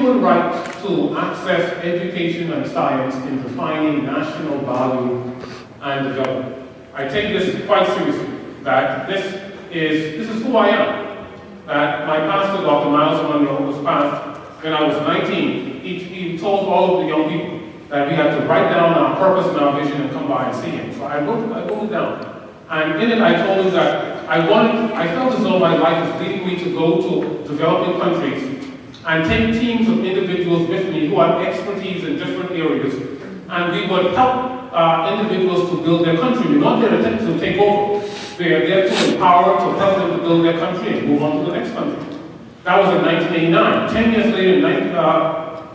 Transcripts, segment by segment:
human right to access education and science in defining national value and development. I take this quite seriously, that this is who I am. That my pastor, Dr. Miles Monroe, was passed when I was 19. He told all of the young people that we had to write down our purpose and our vision and come by and see him. So I wrote it down. And in it I told him that I felt as though my life was leading me to go to developing countries and take teams of individuals with me who have expertise in different areas, and we would help individuals to build their country. We're not there to take over. We are there to empower, to help them to build their country and move on to the next country. That was in 1989. 10 years later,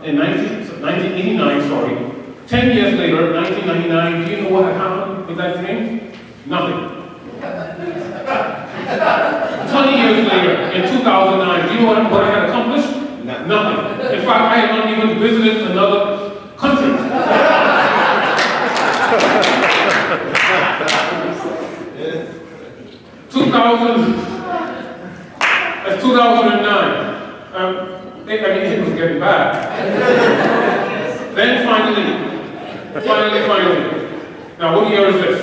in 1989, 10 years later, 1999, do you know what had happened with that dream? Nothing. 20 years later, in 2009, do you know what I had accomplished? Nothing. In fact, I had not even visited another country. 2009. It was getting bad. Then finally. Now, what year is this?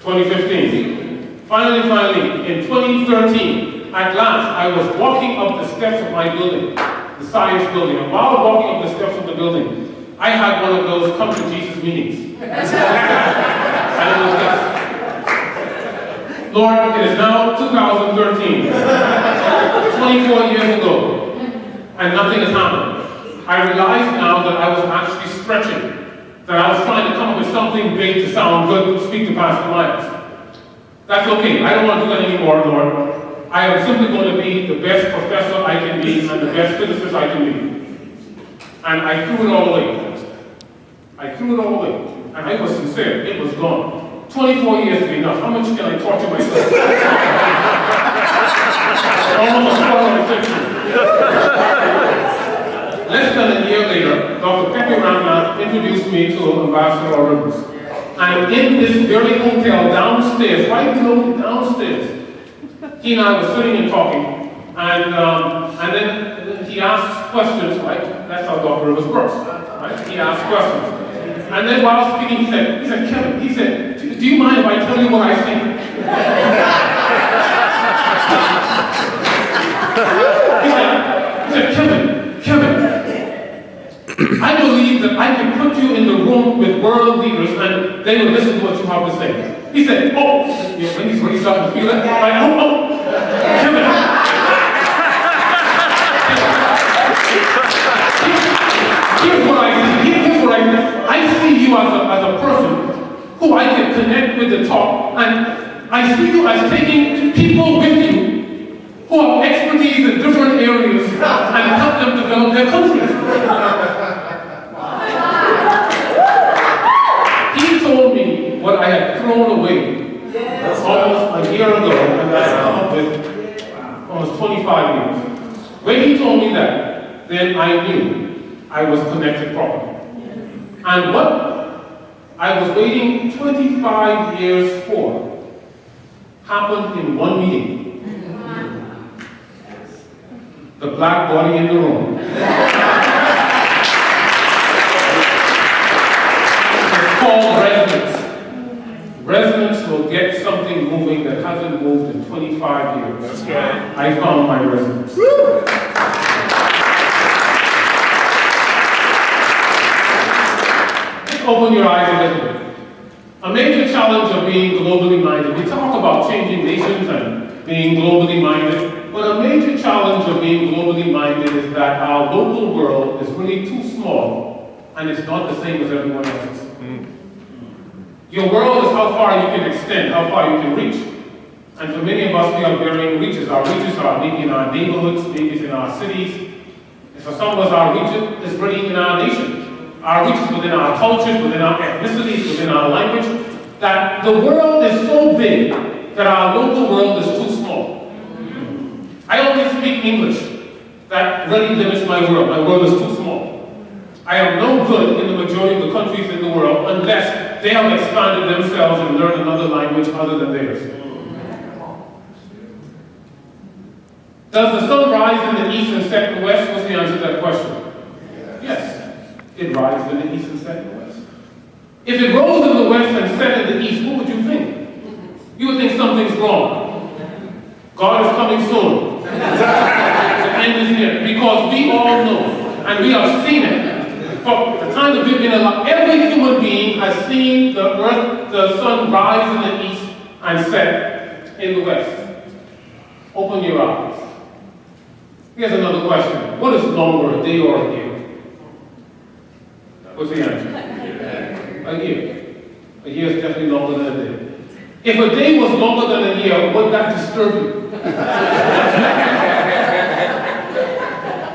2015. Finally, in 2013, at last, I was walking up the steps of my building, the science building, and while walking up the steps of the building, I had one of those come to Jesus meetings. And it was this. Lord, it is now 2013, 24 years ago, and nothing has happened. I realize now that I was actually stretching, that I was trying to come up with something big to sound good to speak to Pastor Miles. That's okay. I don't want to do that anymore, Lord. I am simply going to be the best professor I can be and the best physicist I can be. And I threw it all away. And I was sincere. It was gone. 24 years is enough. How much can I torture myself? Almost a quarter of a century. Less than a year later, Dr. Pepe Ramnath introduced me to Ambassador Rivers. And in this very hotel downstairs, right below downstairs, he and I were sitting and talking, and then he asked questions, right? That's how Dr. Rivers works, right? He asked questions. And then while speaking, he said, Kevin, do you mind if I tell you what I think? he said, Kevin, I believe that I can put you in the room with world leaders and they will listen to what you have to say. He said, when he's starting to feel it, like, Kevin. Here's what I see. I see you as a person who I can connect with the talk, and I see you as taking people with you who have expertise in different areas and help them develop their countries. He told me what I had thrown away almost a year ago, and I come up with almost 25 years. When he told me that, then I knew I was connected properly. And what I was waiting 25 years for happened in one meeting. The black body in the room. It's called resonance. Resonance will get something moving that hasn't moved in 25 years. That's right. I found my resonance. Open your eyes a little bit. A major challenge of being globally minded. We talk about changing nations and being globally minded, but a major challenge of being globally minded is that our local world is really too small and it's not the same as everyone else's. Your world is how far you can extend, how far you can reach. And for many of us, we have varying reaches. Our reaches are maybe in our neighborhoods, maybe it's in our cities. And for some of us, our reach is really in our nation. Our reaches within our cultures, within our ethnicities, within our language, that the world is so big that our local world is too small. I only speak English. That really limits my world. My world is too small. I am no good in the majority of the countries in the world unless they have expanded themselves and learned another language other than theirs. Does the sun rise in the east and set in the west? What's the answer to that question? It rises in the east and sets in the west. If it rose in the west and set in the east, what would you think? You would think something's wrong. God is coming soon. The end is near. Because we all know, and we have seen it, from the time that we've been alive, every human being has seen the earth, the sun rise in the east and set in the west. Open your eyes. Here's another question. What is longer, a day or a year? What's the answer? A year. A year is definitely longer than a day. If a day was longer than a year, would that disturb you?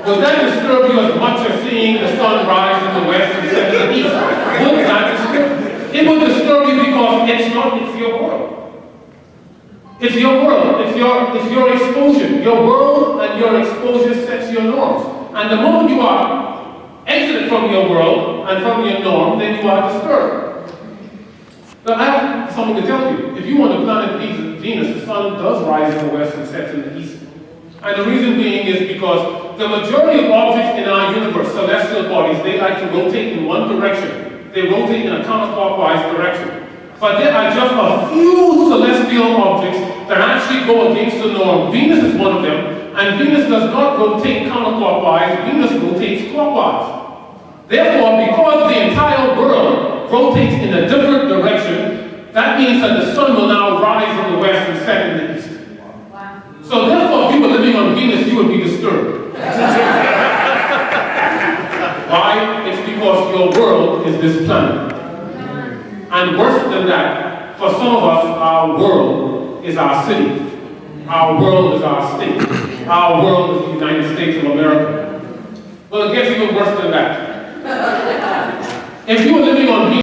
Would that disturb you as much as seeing the sun rise in the west and set in the east? Would that disturb you? It would disturb you because it's your world. It's your world. It's your exposure. Your world and your exposure sets your norms. And the moment you are exited from your world and from your norm, then you are disturbed. Now, I have something to tell you. If you want to planet Venus, the sun does rise in the west and sets in the east. And the reason being is because the majority of objects in our universe, celestial bodies, they like to rotate in one direction. They rotate in a counterclockwise direction. But there are just a few celestial objects that actually go against the norm. Venus is one of them, and Venus does not rotate counterclockwise, Venus rotates clockwise. Therefore, because the entire world rotates in a different direction, that means that the sun will now rise in the west and set in the east. Wow. So therefore, if you were living on Venus, you would be disturbed. Why? It's because your world is this planet. And worse than that, for some of us, our world is our city. Our world is our state. Our world is the United States of America. Well, it gets even worse than that. If you were living on Venus,